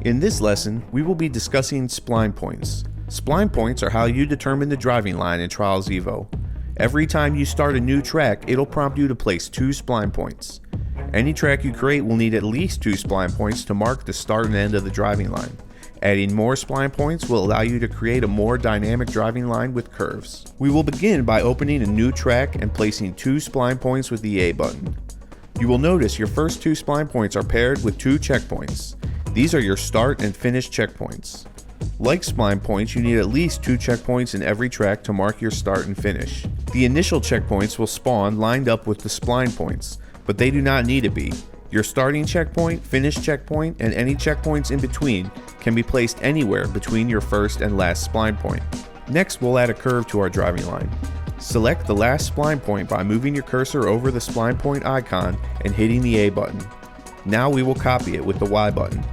In this lesson, we will be discussing spline points. Spline points are how you determine the driving line in Trials Evo. Every time you start a new track, it'll prompt you to place 2 spline points. Any track you create will need at least 2 spline points to mark the start and end of the driving line. Adding more spline points will allow you to create a more dynamic driving line with curves. We will begin by opening a new track and placing 2 spline points with the A button. You will notice your first 2 spline points are paired with 2 checkpoints. These are your start and finish checkpoints. Like spline points, you need at least 2 checkpoints in every track to mark your start and finish. The initial checkpoints will spawn lined up with the spline points, but they do not need to be. Your starting checkpoint, finish checkpoint, and any checkpoints in between can be placed anywhere between your first and last spline point. Next, we'll add a curve to our driving line. Select the last spline point by moving your cursor over the spline point icon and hitting the A button. Now we will copy it with the Y button.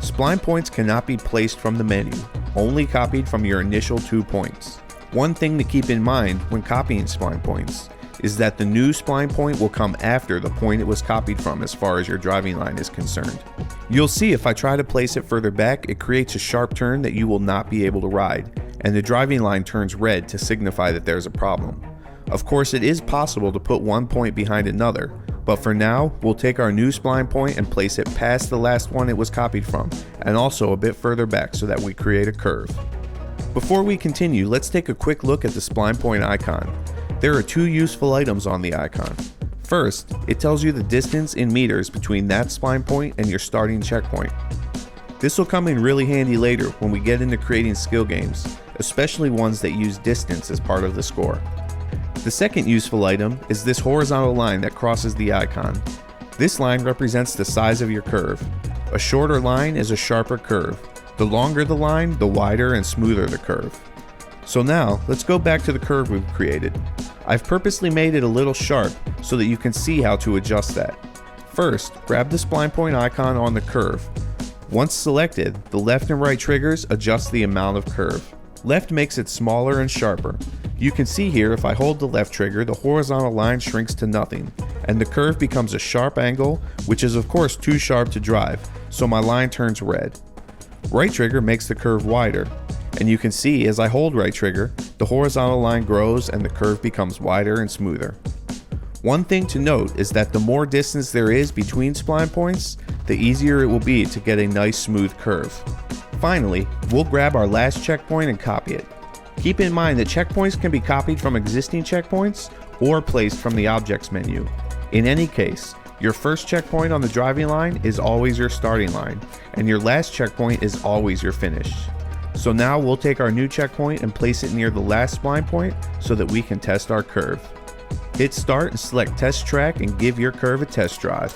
Spline points cannot be placed from the menu, only copied from your initial 2 points. One thing to keep in mind when copying spline points is that the new spline point will come after the point it was copied from as far as your driving line is concerned. You'll see if I try to place it further back, it creates a sharp turn that you will not be able to ride, and the driving line turns red to signify that there's a problem. Of course, it is possible to put one point behind another, but for now, we'll take our new spline point and place it past the last one it was copied from, and also a bit further back so that we create a curve. Before we continue, let's take a quick look at the spline point icon. There are 2 useful items on the icon. First, it tells you the distance in meters between that spline point and your starting checkpoint. This will come in really handy later when we get into creating skill games, especially ones that use distance as part of the score. The second useful item is this horizontal line that crosses the icon. This line represents the size of your curve. A shorter line is a sharper curve. The longer the line, the wider and smoother the curve. So now, let's go back to the curve we've created. I've purposely made it a little sharp so that you can see how to adjust that. First, grab the spline point icon on the curve. Once selected, the left and right triggers adjust the amount of curve. Left makes it smaller and sharper. You can see here if I hold the left trigger, the horizontal line shrinks to nothing, and the curve becomes a sharp angle, which is of course too sharp to drive, so my line turns red. Right trigger makes the curve wider, and you can see as I hold right trigger, the horizontal line grows and the curve becomes wider and smoother. One thing to note is that the more distance there is between spline points, the easier it will be to get a nice smooth curve. Finally, we'll grab our last checkpoint and copy it. Keep in mind that checkpoints can be copied from existing checkpoints or placed from the objects menu. In any case, your first checkpoint on the driving line is always your starting line, and your last checkpoint is always your finish. So now we'll take our new checkpoint and place it near the last spline point so that we can test our curve. Hit start and select test track and give your curve a test drive.